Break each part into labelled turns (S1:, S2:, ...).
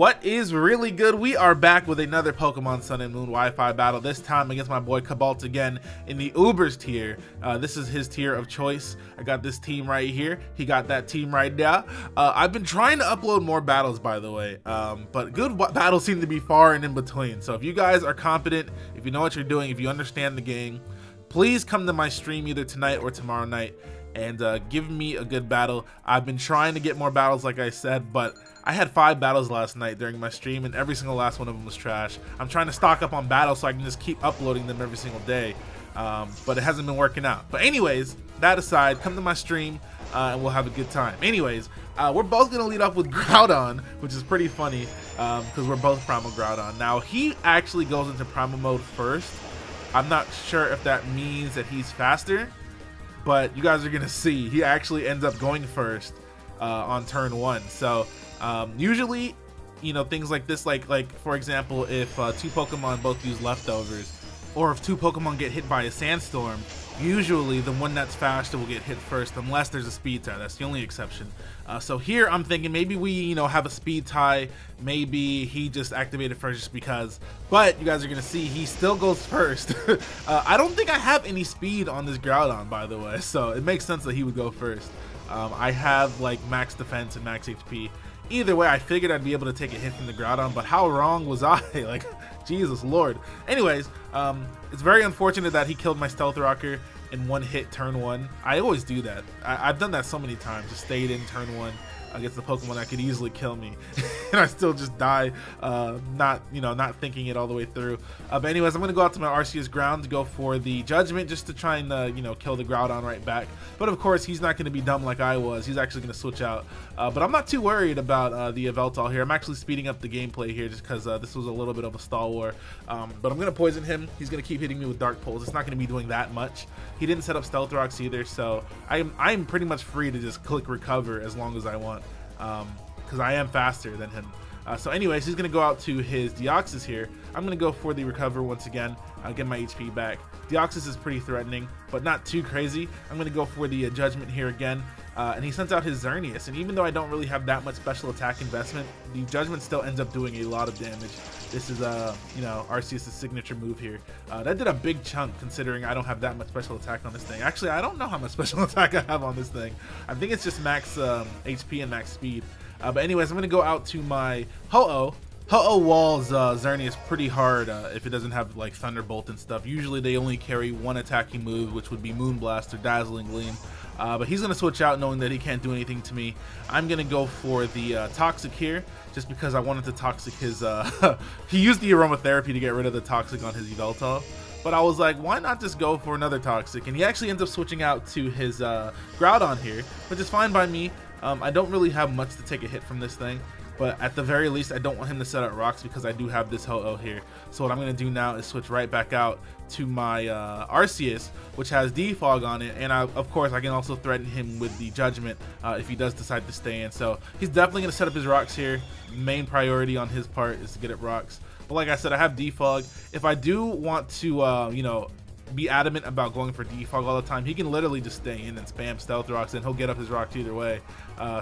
S1: What is really good? We are back with another Pokemon Sun and Moon Wi-Fi battle, this time against my boy Cabalt again in the Ubers tier. This is his tier of choice. I got this team right here. He got that team right now. I've been trying to upload more battles, by the way, but good battles seem to be far and in between. So if you guys are competent, if you know what you're doing, if you understand the game, please come to my stream either tonight or tomorrow night and give me a good battle. I've been trying to get more battles, like I said, but I had 5 battles last night during my stream, and every single last one of them was trash. I'm trying to stock up on battles so I can just keep uploading them every single day, but it hasn't been working out. But anyways, that aside, come to my stream and we'll have a good time. Anyways, we're both going to lead off with Groudon, which is pretty funny because we're both Primal Groudon. Now, he actually goes into Primal mode first. I'm not sure if that means that he's faster, but you guys are going to see. He actually ends up going first on turn 1. So usually, you know, things like this, like for example, if 2 Pokemon both use leftovers, or if 2 Pokemon get hit by a sandstorm, usually the one that's faster will get hit first, unless there's a speed tie. That's the only exception. So here I'm thinking maybe we, you know, have a speed tie. Maybe he just activated first just because. But you guys are gonna see he still goes first. I don't think I have any speed on this Groudon, by the way, so it makes sense that he would go first. I have like max defense and max HP. Either way, I figured I'd be able to take a hit from the Groudon, but how wrong was I? Like, Jesus Lord. Anyways, it's very unfortunate that he killed my Stealth Rocker in 1 hit turn 1. I always do that. I've done that so many times, just stayed in turn 1 against the Pokemon that could easily kill me, and I still just die, not thinking it all the way through. But anyways, I'm gonna go out to my Arceus ground to go for the Judgment, just to try and kill the Groudon right back. But of course, he's not gonna be dumb like I was. He's actually gonna switch out. But I'm not too worried about the Yveltal here. I'm actually speeding up the gameplay here just because this was a little bit of a stall war. But I'm gonna poison him. He's gonna keep hitting me with Dark Pulse. It's not gonna be doing that much. He didn't set up Stealth Rocks either, so I'm pretty much free to just click recover as long as I want. Because I am faster than him. So anyways, he's going to go out to his Deoxys here. I'm going to go for the recover once again. I'll get my HP back. Deoxys is pretty threatening, but not too crazy. I'm going to go for the Judgment here again. And he sends out his Xerneas. And even though I don't really have that much special attack investment, the Judgment still ends up doing a lot of damage. This is, Arceus' signature move here. That did a big chunk considering I don't have that much special attack on this thing. Actually, I don't know how much special attack I have on this thing. I think it's just max HP and max speed. But anyways, I'm going to go out to my Ho-Oh. Ho-Oh walls Xerneas pretty hard if it doesn't have like Thunderbolt and stuff. Usually they only carry 1 attacking move, which would be Moonblast or Dazzling Gleam. But he's going to switch out knowing that he can't do anything to me. I'm going to go for the Toxic here, just because I wanted to Toxic his... he used the Aromatherapy to get rid of the Toxic on his Yveltal. But I was like, why not just go for another Toxic? And he actually ends up switching out to his Groudon here, which is fine by me. I don't really have much to take a hit from this thing, but at the very least, I don't want him to set up rocks because I do have this Ho-Oh here. So what I'm going to do now is switch right back out to my Arceus, which has Defog on it, and of course I can also threaten him with the Judgment if he does decide to stay in. So he's definitely going to set up his rocks here. Main priority on his part is to get up rocks. But like I said, I have Defog. If I do want to, be adamant about going for Defog all the time, he can literally just stay in and spam Stealth Rocks and he'll get up his rocks either way.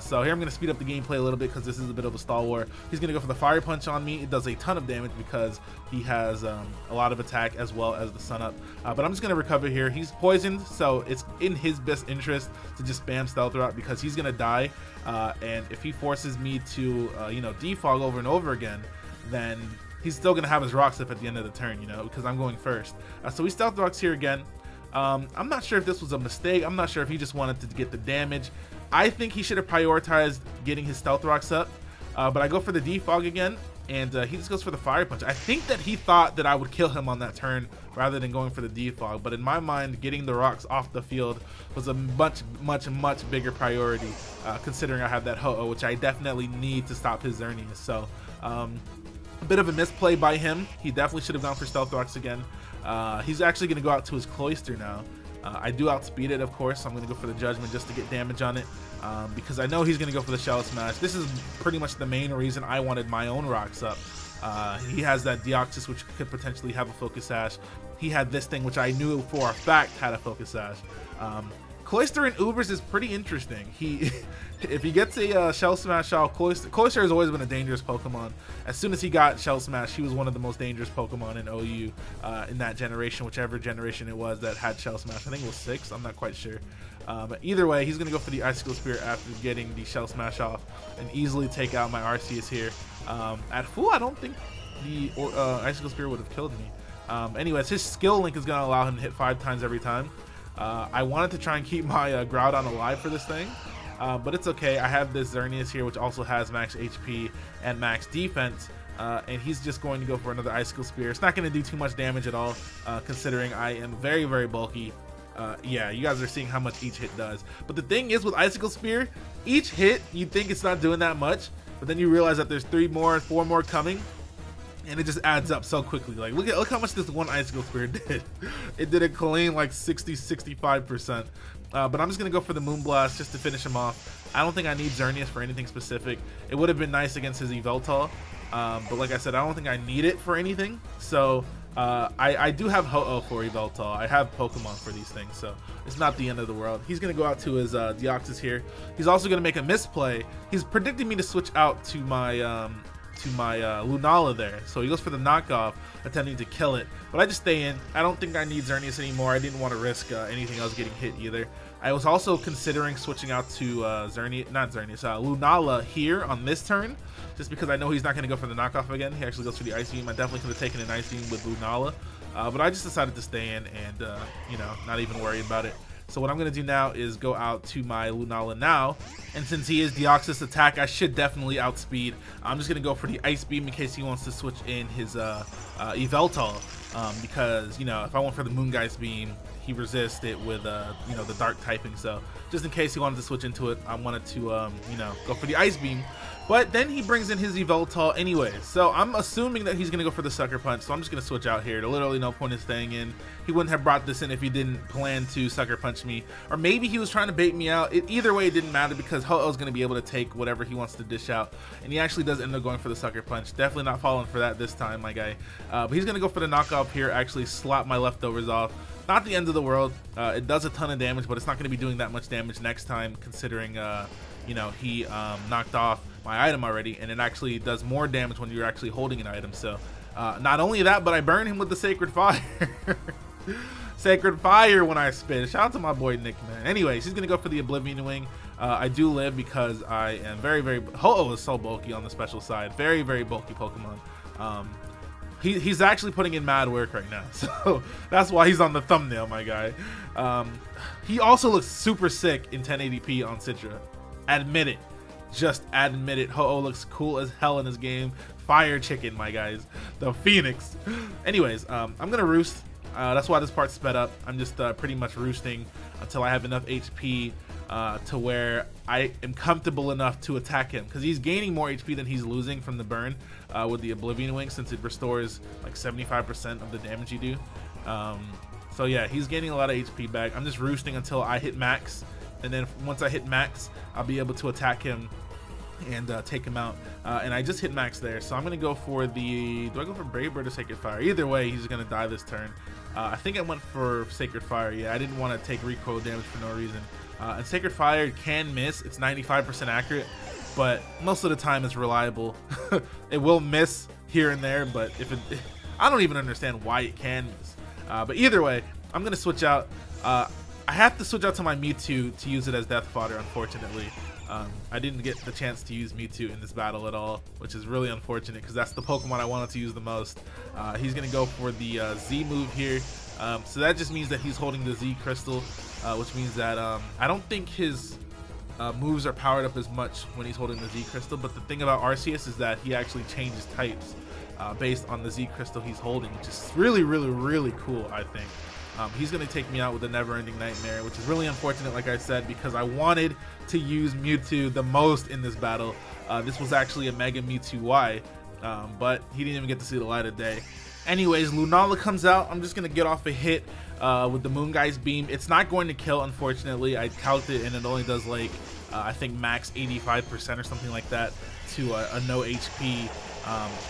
S1: So here I'm going to speed up the gameplay a little bit because this is a bit of a stall war. He's going to go for the Fire Punch on me. It does a ton of damage because he has a lot of attack as well as the Sun Up. But I'm just going to recover here. He's poisoned, so it's in his best interest to just spam Stealth Rock because he's going to die. And if he forces me to, defog over and over again, then he's still going to have his rocks up at the end of the turn, because I'm going first. So we Stealth Rocks here again. I'm not sure if this was a mistake. I'm not sure if he just wanted to get the damage. I think he should have prioritized getting his Stealth Rocks up. But I go for the Defog again, and he just goes for the Fire Punch. I think that he thought that I would kill him on that turn rather than going for the Defog. But in my mind, getting the rocks off the field was a much bigger priority, considering I have that Ho-Oh, which I definitely need to stop his Xerneas. So, a bit of a misplay by him. He definitely should have gone for Stealth Rocks again. He's actually going to go out to his Cloyster now. I do outspeed it, of course, so I'm going to go for the Judgment just to get damage on it, because I know he's going to go for the Shell Smash. This is pretty much the main reason I wanted my own rocks up. He has that Deoxys, which could potentially have a Focus Sash. He had this thing, which I knew for a fact had a Focus Sash. Cloyster in Ubers is pretty interesting. If he gets a Shell Smash off, Cloyster has always been a dangerous Pokemon. As soon as he got Shell Smash, he was one of the most dangerous Pokemon in OU in that generation, whichever generation it was that had Shell Smash. I think it was 6, I'm not quite sure. But either way, he's going to go for the Icicle Spear after getting the Shell Smash off and easily take out my Arceus here. At full, I don't think the Icicle Spear would have killed me. Anyways, his skill link is going to allow him to hit 5 times every time. I wanted to try and keep my Groudon alive for this thing, but it's okay. I have this Xerneas here, which also has max HP and max defense, and he's just going to go for another Icicle Spear. It's not going to do too much damage at all, considering I am very, very bulky. Yeah, you guys are seeing how much each hit does. But the thing is with Icicle Spear, each hit, you think it's not doing that much, but then you realize that there's 3 more, 4 more coming, and it just adds up so quickly. Like, look how much this one Icicle Spear did. It did a clean like 60-65%. But I'm just gonna go for the Moonblast just to finish him off. I don't think I need Xerneas for anything specific. It would have been nice against his Yveltal, but like I said, I don't think I need it for anything. So I do have Ho-Oh for Yveltal. I have Pokemon for these things, so it's not the end of the world. He's gonna go out to his Deoxys here. He's also gonna make a misplay. He's predicting me to switch out to my Lunala there, so he goes for the knockoff, attempting to kill it, but I just stay in. I don't think I need Xerneas anymore. I didn't want to risk anything else getting hit either. I was also considering switching out to Lunala here on this turn, just because I know he's not going to go for the knockoff again. He actually goes for the Ice Beam. I definitely could have taken an Ice Beam with Lunala, but I just decided to stay in and you know, not even worry about it. So what I'm going to do now is go out to my Lunala now, and since he is Deoxys attack, I should definitely outspeed. I'm just going to go for the Ice Beam in case he wants to switch in his Yveltal, because, you know, if I went for the Moongeist Beam, he resists it with, you know, the Dark typing. So just in case he wanted to switch into it, I wanted to, you know, go for the Ice Beam. But then he brings in his Yveltal anyway, so I'm assuming that he's going to go for the Sucker Punch, so I'm just going to switch out here. There's literally no point in staying in. He wouldn't have brought this in if he didn't plan to Sucker Punch me, or maybe he was trying to bait me out. Either way, it didn't matter because Ho-Oh's going to be able to take whatever he wants to dish out, and he actually does end up going for the Sucker Punch. Definitely not falling for that this time, my guy. But he's going to go for the knockoff here, actually slap my leftovers off. Not the end of the world. It does a ton of damage, but it's not going to be doing that much damage next time, considering you know, he knocked off my item already, and it actually does more damage when you're actually holding an item. So not only that, but I burn him with the Sacred Fire. Sacred Fire when I spin. Shout out to my boy Nick, man. Anyways, he's gonna go for the Oblivion Wing. I do live because I am very, very... Ho-Oh is so bulky on the special side. Very, very bulky Pokemon. He's actually putting in mad work right now, so that's why he's on the thumbnail, my guy. He also looks super sick in 1080p on Citra. Admit it. Just admit it. Ho-Oh looks cool as hell in this game. Fire chicken, my guys. The Phoenix. Anyways, I'm gonna roost. That's why this part's sped up. I'm just pretty much roosting until I have enough HP to where I am comfortable enough to attack him, because he's gaining more HP than he's losing from the burn with the Oblivion Wing, since it restores like 75% of the damage you do. So yeah, he's gaining a lot of HP back. I'm just roosting until I hit max, and then once I hit max, I'll be able to attack him and take him out. And I just hit max there, so I'm gonna go for the... Do I go for Brave Bird or Sacred Fire? Either way, he's gonna die this turn. I think I went for Sacred Fire. Yeah, I didn't want to take recoil damage for no reason. And Sacred Fire can miss. It's 95% accurate, but most of the time it's reliable. It will miss here and there, but if it... I don't even understand why it can miss. But either way, I'm gonna switch out. I have to switch out to my Mewtwo to use it as death fodder, unfortunately. I didn't get the chance to use Mewtwo in this battle at all, which is really unfortunate because that's the Pokemon I wanted to use the most. He's going to go for the Z move here. So that just means that he's holding the Z Crystal, which means that I don't think his moves are powered up as much when he's holding the Z Crystal. But the thing about Arceus is that he actually changes types based on the Z Crystal he's holding, which is really, really, really cool, I think. He's going to take me out with a Never-Ending Nightmare, which is really unfortunate, like I said, because I wanted to use Mewtwo the most in this battle. This was actually a Mega Mewtwo Y, but he didn't even get to see the light of day. Anyways, Lunala comes out. I'm just going to get off a hit with the Moongeist Beam. It's not going to kill, unfortunately. I calculated it, and it only does, like, I think max 85% or something like that to a no HP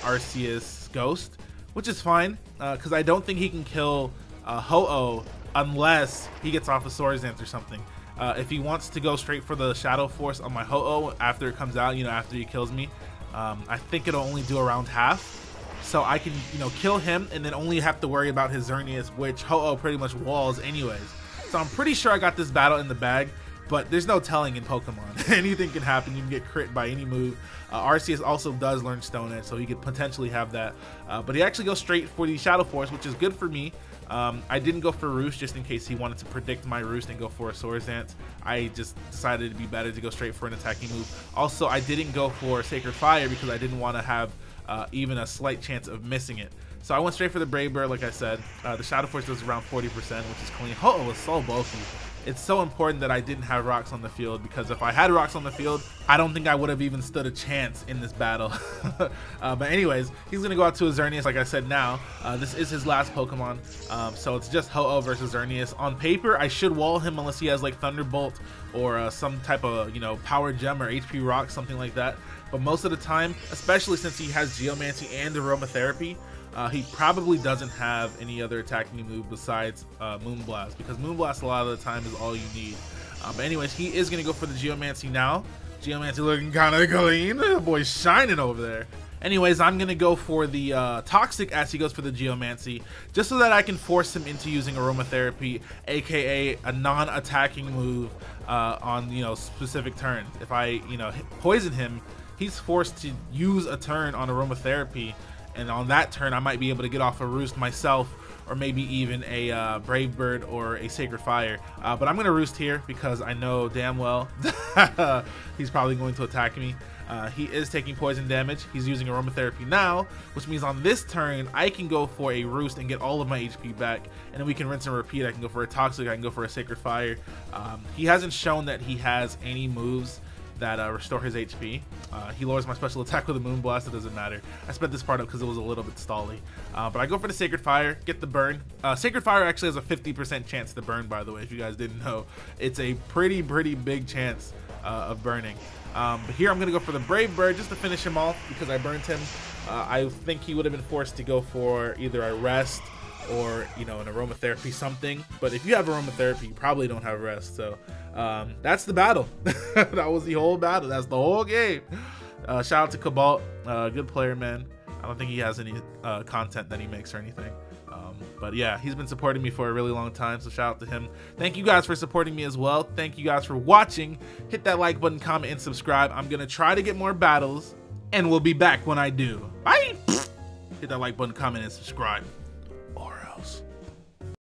S1: Arceus Ghost, which is fine, because I don't think he can kill Ho-Oh unless he gets off a Swords Dance or something. If he wants to go straight for the Shadow Force on my Ho-Oh after it comes out, you know, after he kills me, I think it'll only do around half. So I can, you know, kill him and then only have to worry about his Xerneas, which Ho-Oh pretty much walls anyways. So I'm pretty sure I got this battle in the bag, but there's no telling in Pokemon. Anything can happen. You can get crit by any move. Arceus also does learn Stone Edge, so he could potentially have that. But he actually goes straight for the Shadow Force, which is good for me. I didn't go for Roost just in case he wanted to predict my Roost and go for a Swords Dance. I just decided it'd be better to go straight for an attacking move. Also, I didn't go for Sacred Fire because I didn't want to have even a slight chance of missing it. So I went straight for the Brave Bird, like I said. The Shadow Force does around 40%, which is clean. Oh, it's so bulky. It's so important that I didn't have rocks on the field, because if I had rocks on the field, I don't think I would have even stood a chance in this battle. But anyways, he's going to go out to a Xerneas, like I said now. This is his last Pokemon, so it's just Ho-Oh versus Xerneas. On paper, I should wall him unless he has like Thunderbolt or some type of, you know, Power Gem or HP Rock, something like that. But most of the time, especially since he has Geomancy and Aromatherapy, he probably doesn't have any other attacking move besides Moonblast, because Moonblast a lot of the time is all you need. But anyways, he is going to go for the Geomancy now. Geomancy looking kind of clean. The boy's shining over there. Anyways, I'm going to go for the Toxic as he goes for the Geomancy, just so that I can force him into using Aromatherapy, aka a non-attacking move on, you know, specific turns. If I, you know, poison him, he's forced to use a turn on Aromatherapy, and on that turn I might be able to get off a Roost myself, or maybe even a Brave Bird or a Sacred Fire. But I'm going to Roost here because I know damn well he's probably going to attack me. He is taking poison damage. He's using Aromatherapy now, which means on this turn I can go for a Roost and get all of my HP back, and then we can rinse and repeat. I can go for a Toxic, I can go for a Sacred Fire. He hasn't shown that he has any moves that restore his HP. He lowers my special attack with a Moonblast. It doesn't matter. I sped this part up because it was a little bit stally. But I go for the Sacred Fire, get the burn. Sacred Fire actually has a 50% chance to burn, by the way, if you guys didn't know. It's a pretty big chance of burning. But here I'm going to go for the Brave Bird just to finish him off because I burned him. I think he would have been forced to go for either a Rest or, you know, an Aromatherapy something. But if you have Aromatherapy, you probably don't have Rest. So that's the battle. That was the whole battle. That's the whole game. Shout out to Cobalt. Good player, man. I don't think he has any content that he makes or anything. But yeah, he's been supporting me for a really long time, so shout out to him. Thank you guys for supporting me as well. Thank you guys for watching. Hit that like button, comment, and subscribe. I'm gonna try to get more battles, and we'll be back when I do. Bye. Hit that like button, comment, and subscribe. Aura.